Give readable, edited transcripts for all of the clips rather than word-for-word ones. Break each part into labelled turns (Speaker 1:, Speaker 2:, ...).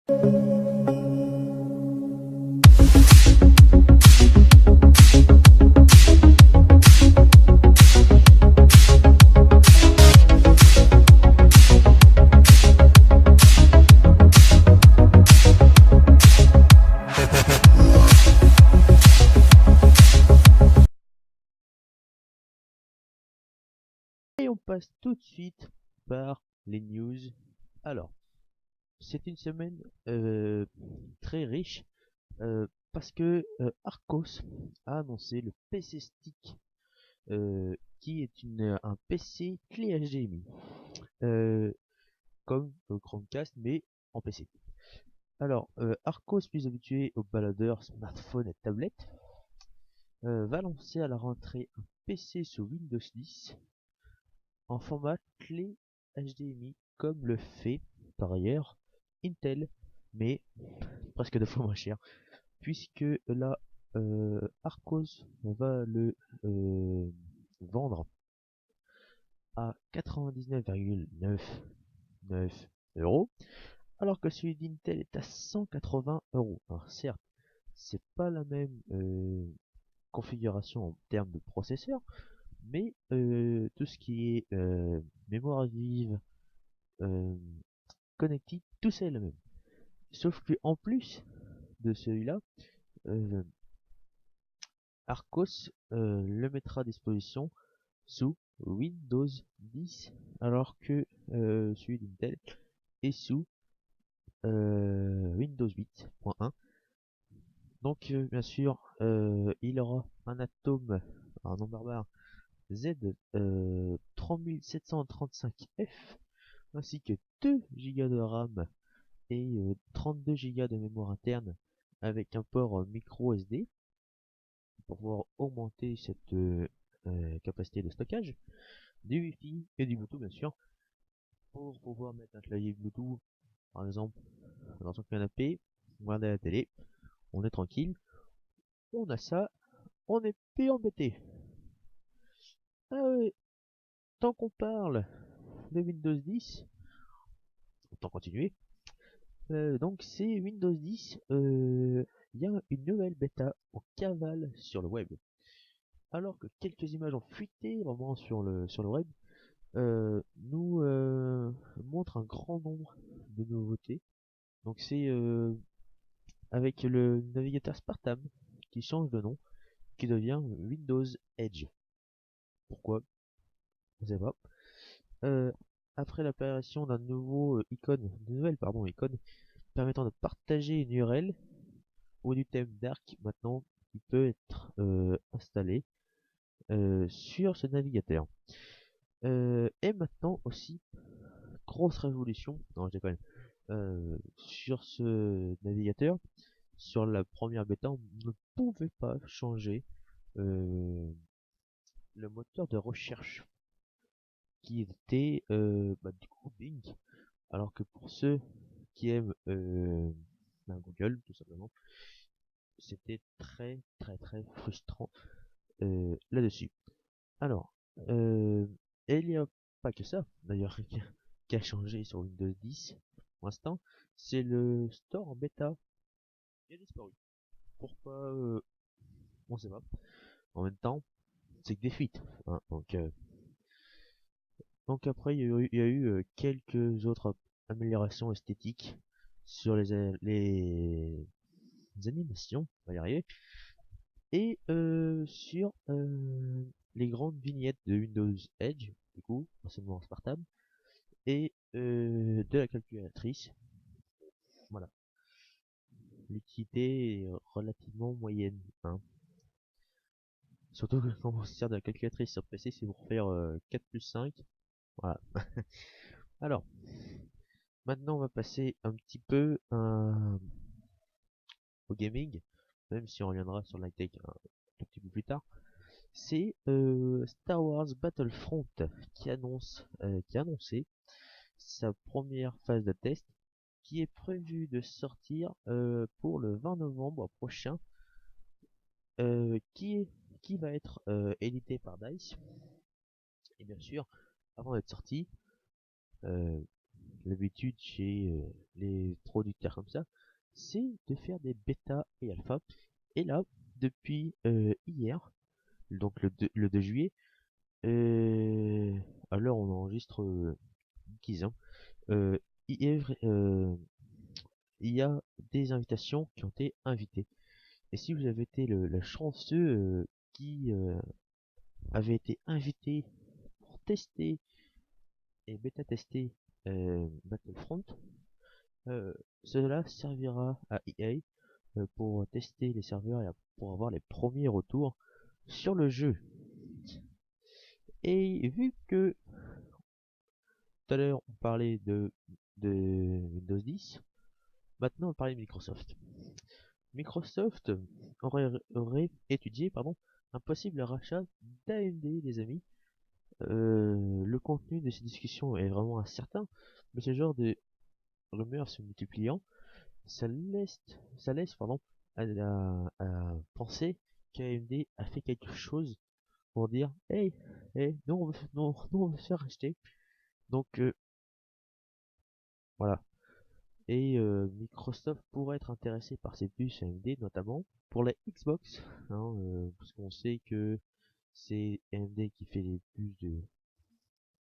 Speaker 1: Et on passe tout de suite par les news. Alors, c'est une semaine très riche parce que Arcos a annoncé le PC Stick qui est un PC clé HDMI comme le Chromecast mais en PC. Alors, Arcos, plus habitué aux baladeurs, smartphones et tablettes, va lancer à la rentrée un PC sous Windows 10 en format clé HDMI comme le fait par ailleurs Intel, mais presque 2 fois moins cher, puisque là Arcos va le vendre à 99,99 euros, alors que celui d'Intel est à 180 euros. Alors certes, c'est pas la même configuration en termes de processeur, mais tout ce qui est mémoire vive, euh, connectique, tout ça est le même. Sauf que en plus de celui-là, euh, Arcos le mettra à disposition sous Windows 10, alors que celui d'Intel est sous Windows 8.1. Donc bien sûr, il aura un Atom, un nom barbare Z 3735F, ainsi que 2 Go de RAM et 32 Go de mémoire interne avec un port micro SD pour pouvoir augmenter cette capacité de stockage, du Wi-Fi et du Bluetooth bien sûr, pour pouvoir mettre un clavier Bluetooth par exemple dans son canapé, regarder la télé, on est tranquille, on a ça, on est plus embêté. Ah ouais, tant qu'on parle de Windows 10, autant continuer. Donc c'est Windows 10, il y a une nouvelle bêta en cavale sur le web. Alors que quelques images ont fuité vraiment sur le web, nous montrent un grand nombre de nouveautés. Donc c'est avec le navigateur Spartan qui change de nom, qui devient Windows Edge. Pourquoi? Je ne sais pas. Euh, Après l'apparition d'un nouveau icône, de nouvelle pardon icône permettant de partager une URL ou du thème Dark, maintenant il peut être installé sur ce navigateur. Et maintenant aussi, grosse révolution, non je déconne, sur ce navigateur, sur la première bêta, on ne pouvait pas changer le moteur de recherche qui était du coup Bing, alors que pour ceux qui aiment Google tout simplement, c'était très frustrant là-dessus. Alors, et il n'y a pas que ça d'ailleurs qui a changé sur Windows 10 pour l'instant, c'est le store en bêta. Il a disparu. Pourquoi on sait pas. En même temps, c'est que des fuites, hein, donc après il y a eu quelques autres améliorations esthétiques sur les animations, on va y arriver, et sur les grandes vignettes de Windows Edge, du coup, anciennement Spartan, et de la calculatrice. Voilà. L'utilité est relativement moyenne, hein. Surtout que quand on se sert de la calculatrice sur PC, c'est pour faire 4 plus 5. Voilà. Alors, maintenant on va passer un petit peu au gaming, même si on reviendra sur la tech un tout petit peu plus tard. C'est Star Wars Battlefront qui a annoncé sa première phase de test, qui est prévue de sortir pour le 20 novembre prochain, qui va être édité par DICE. Et bien sûr, avant d'être sorti, l'habitude chez les producteurs comme ça, c'est de faire des bêta et alpha. Et là, depuis hier, donc le 2 juillet, à l'heure où on enregistre 10 ans, il y a, il y a des invitations qui ont été invitées. Et si vous avez été la chanceux qui avait été invité pour tester et bêta-tester Battlefront, euh, cela servira à EA pour tester les serveurs et pour avoir les premiers retours sur le jeu. Et vu que tout à l'heure on parlait de Windows 10, maintenant on va parler de Microsoft. Microsoft aurait étudié un possible rachat d'AMD, les amis. Le contenu de ces discussions est vraiment incertain, mais ce genre de rumeurs se multipliant, ça laisse à penser qu'AMD a fait quelque chose pour dire hey, hey, nous on veut se faire racheter. Donc voilà. Et Microsoft pourrait être intéressé par ces puces AMD, notamment pour la Xbox, hein, parce qu'on sait que c'est AMD qui fait les puces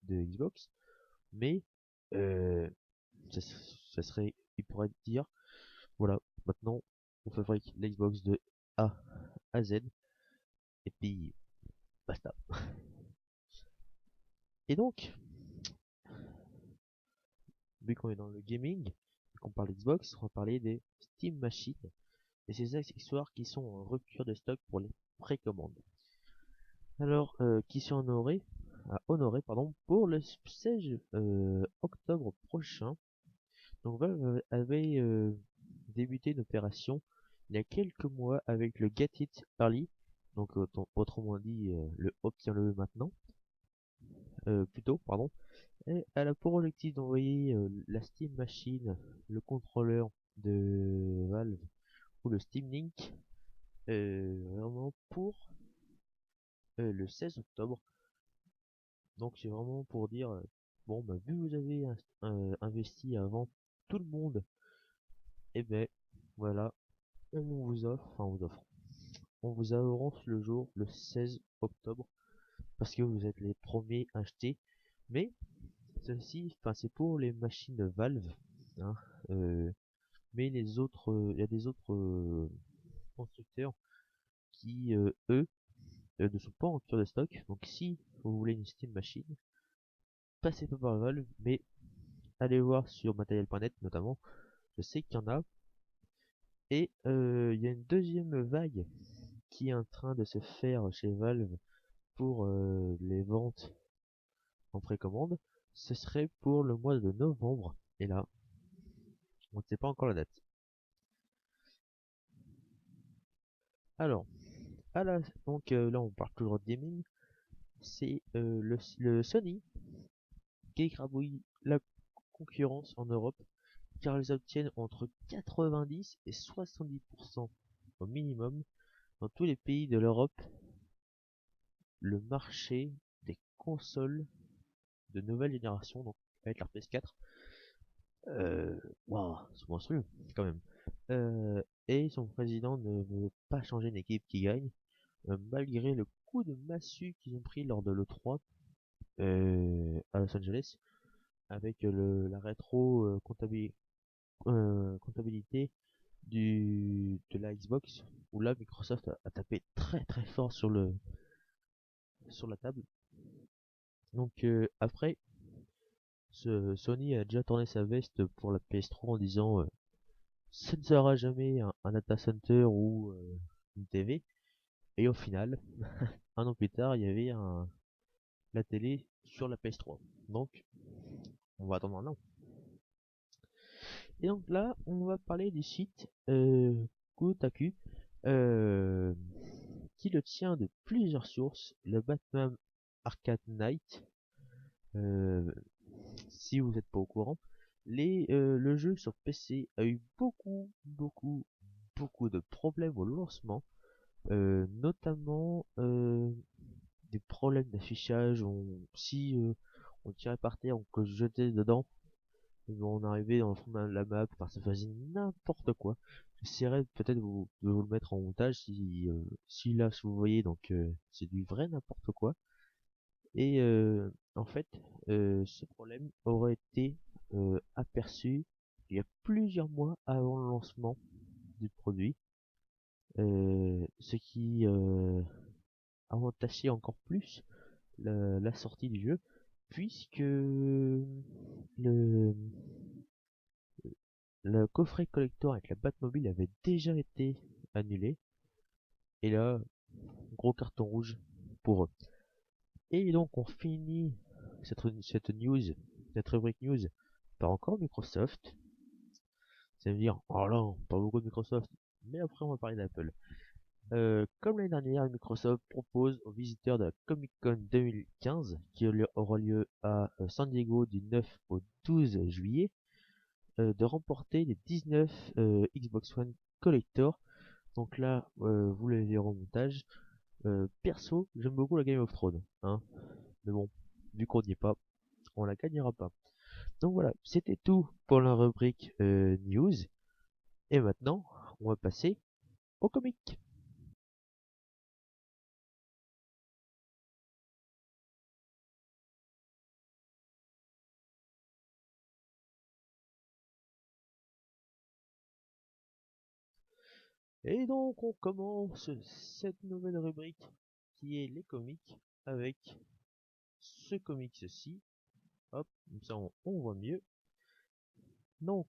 Speaker 1: de Xbox, mais euh, ça serait, il pourrait dire, voilà, maintenant on fabrique l'Xbox de A à Z, et puis basta. Et donc, vu qu'on est dans le gaming, et qu'on parle Xbox, on va parler des Steam Machines et ces accessoires qui sont en rupture de stock pour les précommandes. Alors, qui sont honorés pour le 16 octobre prochain. Donc Valve avait débuté une opération il y a quelques mois avec le Get It Early, donc autrement dit le obtiens-le maintenant, plutôt, pardon. Et elle a pour objectif d'envoyer la Steam Machine, le contrôleur de Valve ou le Steam Link, vraiment pour le 16 octobre. Donc c'est vraiment pour dire, bon bah vu que vous avez investi avant tout le monde, et ben voilà, on vous avance le jour le 16 octobre parce que vous êtes les premiers achetés. Mais ceci, enfin c'est pour les machines Valve, hein, mais les autres, il y a des autres constructeurs qui eux ne sont pas en rupture de stock. Donc si vous voulez une Steam Machine, passez pas par Valve, mais allez voir sur matériel.net notamment. Je sais qu'il y en a. Et il y a une deuxième vague qui est en train de se faire chez Valve pour les ventes en précommande. Ce serait pour le mois de novembre. Et là, on ne sait pas encore la date. Alors, donc là on parle toujours de gaming. C'est le Sony qui écrabouille la concurrence en Europe car ils obtiennent entre 90 et 70% au minimum dans tous les pays de l'Europe le marché des consoles de nouvelle génération, donc avec la PS4. Waouh, c'est monstrueux quand même. Et son président ne veut pas changer une équipe qui gagne, malgré le coup de massue qu'ils ont pris lors de l'E3 à Los Angeles, avec la rétro comptabilité de la Xbox, où là Microsoft a tapé très très fort sur la table. Donc après, Sony a déjà tourné sa veste pour la PS3 en disant ce ne sera jamais un data center ou une TV. Et au final, un an plus tard, il y avait la télé sur la PS3. Donc, on va attendre un an. Et donc là, on va parler du site Kotaku, euh, qui le tient de plusieurs sources. Le Batman Arcade Knight, euh, si vous n'êtes pas au courant, le jeu sur PC a eu beaucoup de problèmes au lancement, notamment des problèmes d'affichage. Si on tirait par terre, on peut se jeter dedans, on arrivait dans le fond de la map, enfin ça faisait n'importe quoi. J'essaierai peut-être de vous le mettre en montage si là si vous voyez, donc c'est du vrai n'importe quoi. Et en fait, ce problème aurait été aperçu il y a plusieurs mois avant le lancement du produit, ce qui a entaché encore plus la sortie du jeu, puisque le coffret collector avec la Batmobile avait déjà été annulé, et là, gros carton rouge pour eux. Et donc on finit cette news, cette rubrique news, par encore Microsoft. Ça veut dire, oh là, pas beaucoup de Microsoft, mais après on va parler d'Apple. Comme l'année dernière, Microsoft propose aux visiteurs de la Comic Con 2015, qui aura lieu à San Diego du 9 au 12 juillet, de remporter les 19 Xbox One Collector. Donc là, vous les verrez au montage. Perso, j'aime beaucoup la Game of Thrones, hein. Mais bon, vu qu'on n'y est pas, on la gagnera pas. Donc voilà, c'était tout pour la rubrique news. Et maintenant, on va passer au comic. Et donc on commence cette nouvelle rubrique qui est les comics avec ce comics-ci. Hop, comme ça on voit mieux. Donc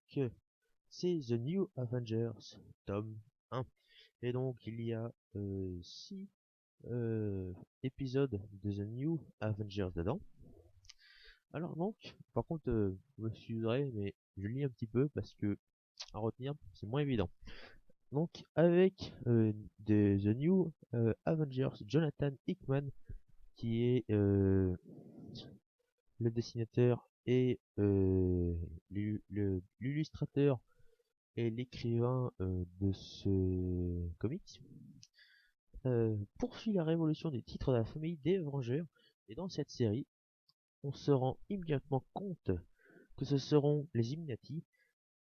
Speaker 1: c'est The New Avengers, tome 1. Et donc il y a 6 épisodes de The New Avengers dedans. Alors donc, par contre, vous m'excuserez, mais je lis un petit peu parce que à retenir, c'est moins évident. Donc avec The New Avengers, Jonathan Hickman, qui est le dessinateur et l'illustrateur et l'écrivain de ce comics, poursuit la révolution des titres de la famille des Vengeurs. Et dans cette série, on se rend immédiatement compte que ce seront les Illuminati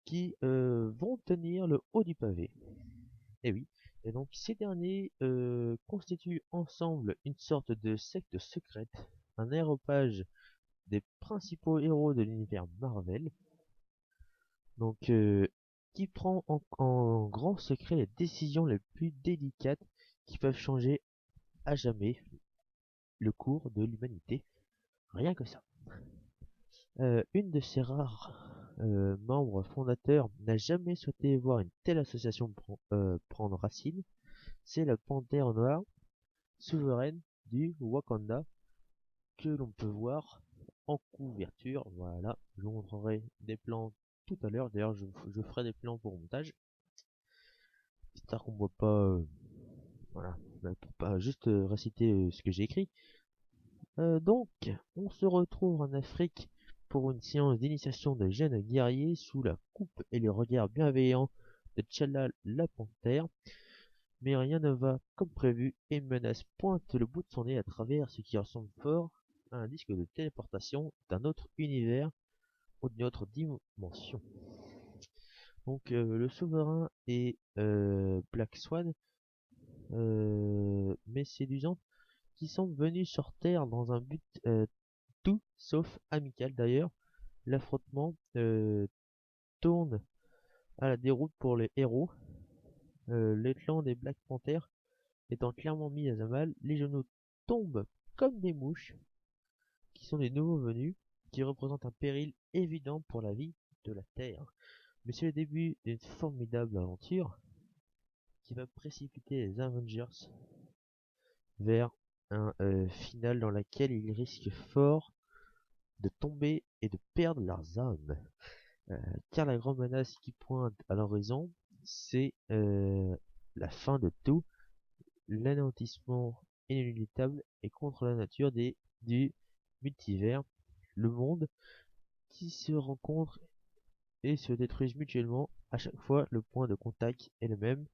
Speaker 1: qui vont tenir le haut du pavé. Et oui. Et donc ces derniers constituent ensemble une sorte de secte secrète, un aéropage des principaux héros de l'univers Marvel, donc qui prend en grand secret les décisions les plus délicates qui peuvent changer à jamais le cours de l'humanité. Rien que ça. Une de ces rares membres fondateurs n'a jamais souhaité voir une telle association prendre racine. C'est la Panthère Noire, souveraine du Wakanda, que l'on peut voir en couverture. Voilà, je vous montrerai des plans tout à l'heure. D'ailleurs, je ferai des plans pour montage, histoire qu'on voit pas, voilà, pour pas juste réciter ce que j'ai écrit. Donc, on se retrouve en Afrique pour une séance d'initiation de jeunes guerriers sous la coupe et les regards bienveillants de T'Challa la panthère. Mais rien ne va comme prévu et une menace pointe le bout de son nez à travers ce qui ressemble fort à un disque de téléportation d'un autre univers ou d'une autre dimension. Donc le souverain est Black Swan, mais séduisante, qui semble venue sur Terre dans un but tout sauf amical. D'ailleurs, l'affrontement tourne à la déroute pour les héros. Les clans des Black Panthers étant clairement mis à mal, les genoux tombent comme des mouches, qui sont des nouveaux venus, qui représentent un péril évident pour la vie de la Terre. Mais c'est le début d'une formidable aventure qui va précipiter les Avengers vers un final dans lequel ils risquent fort de tomber et de perdre leurs âmes. Car la grande menace qui pointe à l'horizon, c'est la fin de tout, l'anéantissement inéluctable et contre la nature du multivers, le monde qui se rencontrent et se détruisent mutuellement. À chaque fois, le point de contact est le même,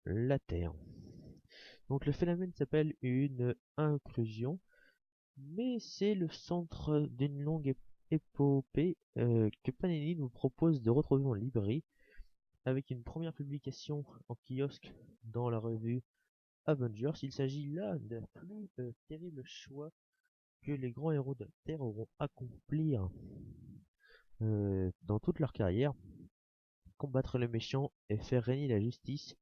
Speaker 1: la Terre. Donc le phénomène s'appelle une inclusion, mais c'est le centre d'une longue épopée que Panini nous propose de retrouver en librairie avec une première publication en kiosque dans la revue Avengers. Il s'agit là d'un plus terrible choix que les grands héros de la Terre auront à accomplir dans toute leur carrière. Combattre le méchant et faire régner la justice,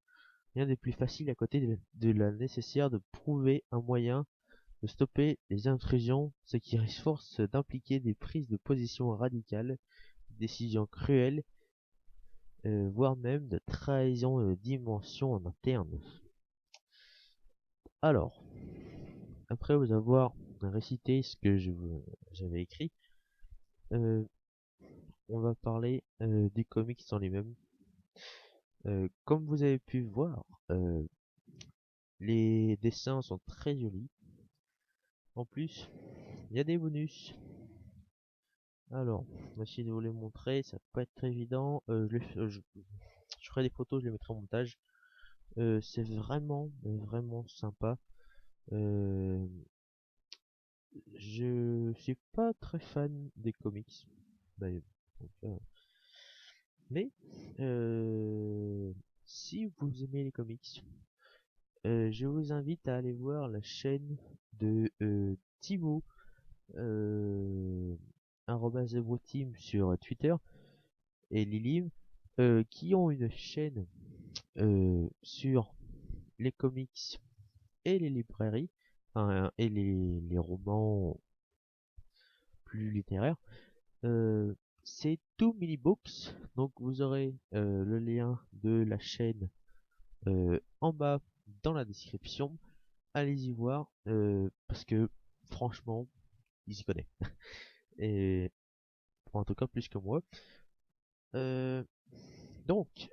Speaker 1: rien de plus facile à côté de la nécessaire de prouver un moyen de stopper les intrusions, ce qui risque force d'impliquer des prises de position radicales, des décisions cruelles, voire même de trahison de dimension en interne. Alors, après vous avoir récité ce que j'avais écrit, euh, on va parler des comics en lui-même. Comme vous avez pu voir, les dessins sont très jolis. En plus, il y a des bonus. Alors, on va essayer de vous les montrer, ça va pas être très évident. Je ferai des photos, je les mettrai en montage. C'est vraiment, vraiment sympa. Euh, je suis pas très fan des comics, d'ailleurs. Donc, mais si vous aimez les comics, je vous invite à aller voir la chaîne de Thibaut, euh, @TheBroTeam sur Twitter, et Lilim, qui ont une chaîne sur les comics et les librairies, enfin, et les romans plus littéraires. C'est Two Mini Books, donc vous aurez le lien de la chaîne en bas dans la description. Allez-y voir, parce que franchement, ils y connaissent. Et en tout cas plus que moi. Euh, donc,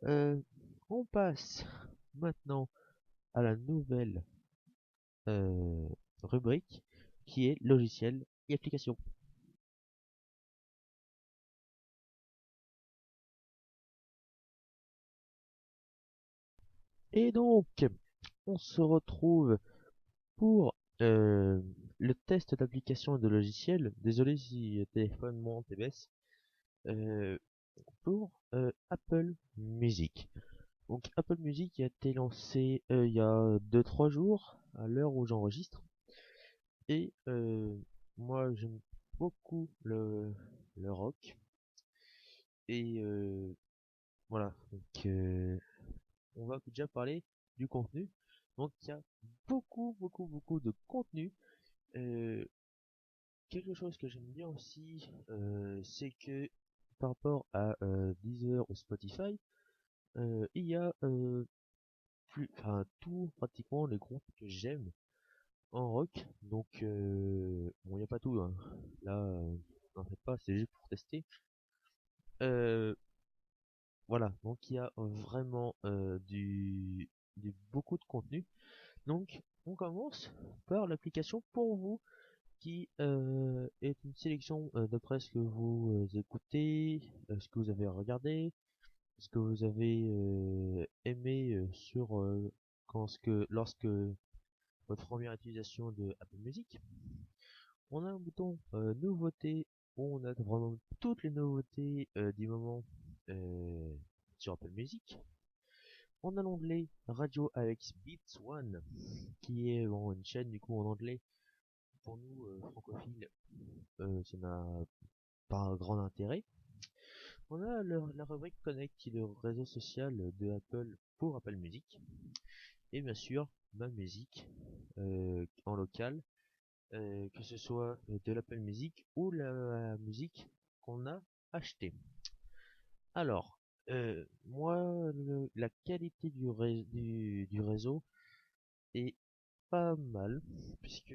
Speaker 1: euh, on passe maintenant à la nouvelle euh, rubrique qui est logiciel et application. Et donc, on se retrouve pour le test d'application et de logiciel. Désolé si le téléphone monte et baisse. Euh, pour Apple Music. Donc Apple Music a été lancé il y a 2-3 jours à l'heure où j'enregistre. Et moi j'aime beaucoup le rock. Et voilà, donc on va déjà parler du contenu. Donc il y a beaucoup de contenu. Euh, Quelque chose que j'aime bien aussi, c'est que par rapport à Deezer ou Spotify, il y a enfin tout pratiquement les groupes que j'aime en rock. Donc bon, il n'y a pas tout, hein. Là, n'en faites pas, c'est juste pour tester. Euh, voilà, donc il y a vraiment beaucoup de contenu. Donc on commence par l'application pour vous qui est une sélection d'après ce que vous écoutez, ce que vous avez regardé, ce que vous avez aimé sur lorsque votre première utilisation de Apple Music. On a un bouton nouveautés où on a vraiment toutes les nouveautés du moment euh, sur Apple Music. On a l'onglet radio avec Beats One qui est bon, une chaîne du coup en anglais. Pour nous francophiles, ça n'a pas un grand intérêt. On a la rubrique Connect qui est le réseau social de Apple pour Apple Music. Et bien sûr, ma musique en local, que ce soit de l'Apple Music ou la musique qu'on a achetée. Alors, moi, la qualité du réseau est pas mal, puisque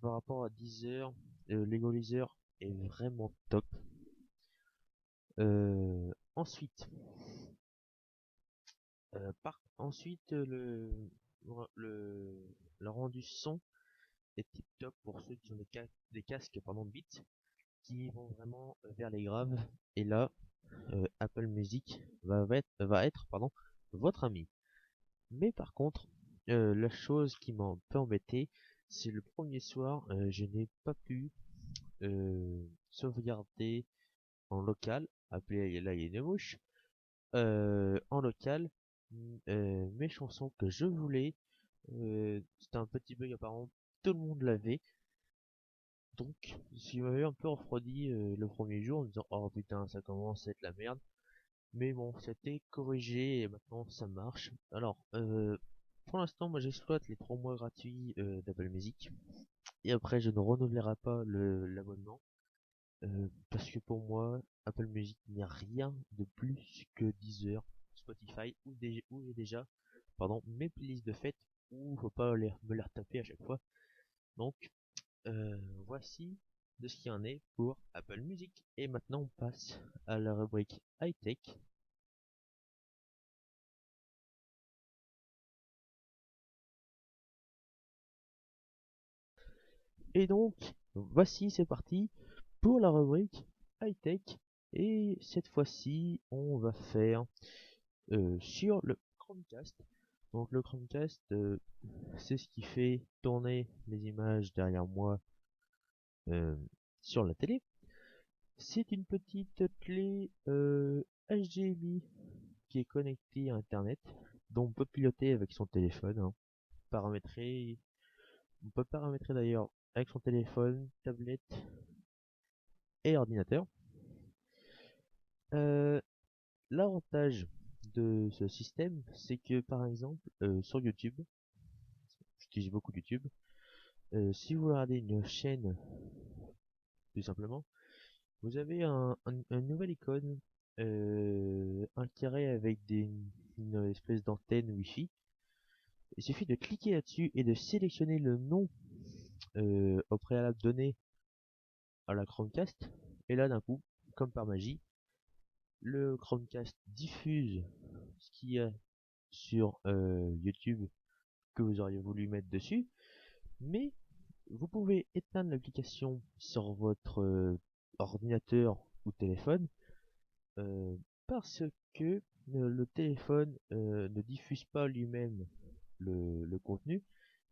Speaker 1: par rapport à Deezer, l'égaliseur est vraiment top. Ensuite, ensuite le rendu son est tip top pour ceux qui ont des casques pardon, Beats qui vont vraiment vers les graves. Et là, Apple Music va être pardon, votre ami. Mais par contre, la chose qui m'a un peu embêté, c'est le premier soir, je n'ai pas pu sauvegarder en local, appelé là il y a une mouche, en local, mes chansons que je voulais. C'était un petit bug apparemment, tout le monde l'avait. Donc, ce qui m'avait un peu refroidi le premier jour en me disant oh putain ça commence à être la merde. Mais bon, c'était corrigé et maintenant ça marche. Alors, pour l'instant, moi j'exploite les 3 mois gratuits d'Apple Music. Et après, je ne renouvellerai pas l'abonnement. Parce que pour moi, Apple Music n'est rien de plus que Deezer, Spotify où j'ai déjà pardon, mes playlists de fête où faut pas me les retaper à chaque fois. Donc, voici de ce qu'il en est pour Apple Music. Et maintenant, on passe à la rubrique High Tech. Et donc, voici, c'est parti pour la rubrique High Tech. Et cette fois-ci, on va faire sur le Chromecast. Donc le Chromecast, c'est ce qui fait tourner les images derrière moi euh, sur la télé. C'est une petite clé HDMI qui est connectée à Internet, dont on peut piloter avec son téléphone, hein. Paramétrer, on peut paramétrer d'ailleurs avec son téléphone, tablette et ordinateur. Euh, L'avantage de ce système, c'est que par exemple sur YouTube, j'utilise beaucoup YouTube, si vous regardez une chaîne tout simplement, vous avez un nouvel icône, un carré avec une espèce d'antenne Wi-Fi. Il suffit de cliquer là-dessus et de sélectionner le nom au préalable donné à la Chromecast. Et là, d'un coup, comme par magie, le Chromecast diffuse ce qu'il y a sur YouTube que vous auriez voulu mettre dessus. Mais vous pouvez éteindre l'application sur votre ordinateur ou téléphone euh, parce que le téléphone ne diffuse pas lui-même le contenu.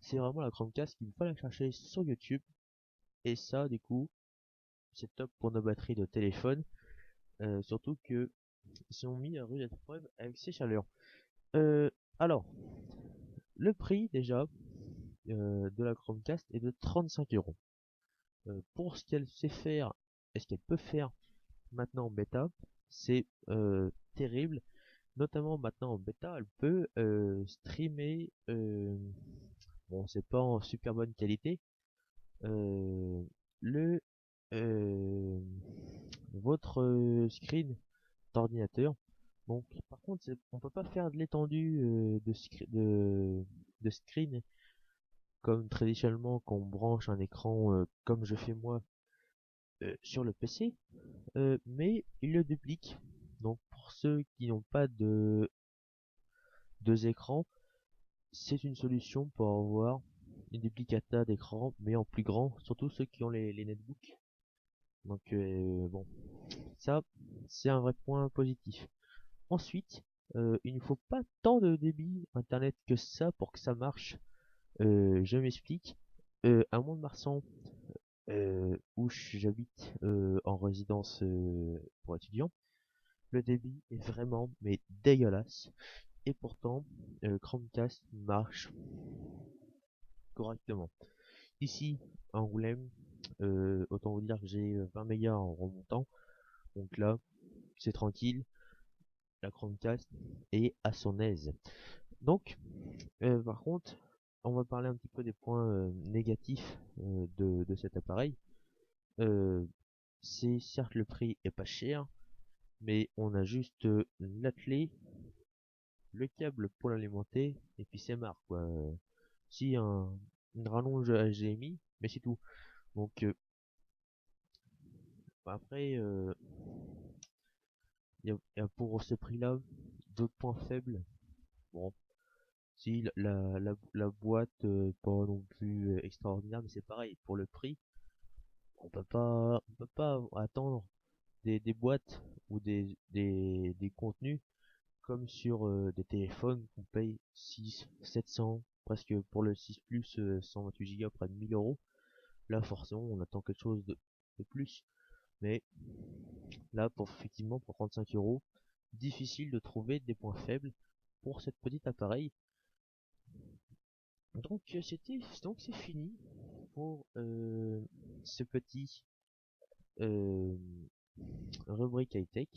Speaker 1: C'est vraiment la Chromecast qu'il faut la chercher sur YouTube. Et ça, du coup, c'est top pour nos batteries de téléphone. Surtout que ils sont mis à rude épreuve avec ces chaleurs. Euh, alors, le prix déjà de la Chromecast est de 35 €. Pour ce qu'elle sait faire et ce qu'elle peut faire maintenant en bêta, c'est terrible. Notamment maintenant en bêta, elle peut streamer. Bon, c'est pas en super bonne qualité. euh, le votre screen d'ordinateur. Donc, par contre, on peut pas faire de l'étendue de screen comme traditionnellement quand on branche un écran comme je fais moi sur le PC, mais il le duplique. Donc, pour ceux qui n'ont pas de deux écrans, c'est une solution pour avoir une duplicata d'écran, mais en plus grand, surtout ceux qui ont les netbooks. Donc, bon, ça, c'est un vrai point positif. Ensuite, il ne faut pas tant de débit internet que ça pour que ça marche. Je m'explique. À Mont-de-Marsan, où j'habite en résidence pour étudiants, le débit est vraiment mais dégueulasse. Et pourtant, Chromecast marche correctement. Ici, à Angoulême, autant vous dire que j'ai 20 mégas en remontant. Donc là, c'est tranquille. La Chromecast est à son aise. Donc, par contre, on va parler un petit peu des points négatifs de cet appareil. Euh, c'est certes le prix est pas cher, mais on a juste la clé, le câble pour l'alimenter, et puis c'est marre quoi. Si une rallonge HDMI, mais c'est tout. Donc après, y a pour ce prix-là d'autres points faibles. Bon, si la boîte pas non plus extraordinaire, mais c'est pareil pour le prix. On peut pas attendre des boîtes ou des contenus comme sur des téléphones qu'on paye 6, 700, presque pour le 6 Plus 128 Go près de 1000 euros. Là, forcément, on attend quelque chose peu plus. Mais là, effectivement, pour 35 euros, difficile de trouver des points faibles pour cette petite appareil. Donc c'est fini pour ce petit rubrique high-tech.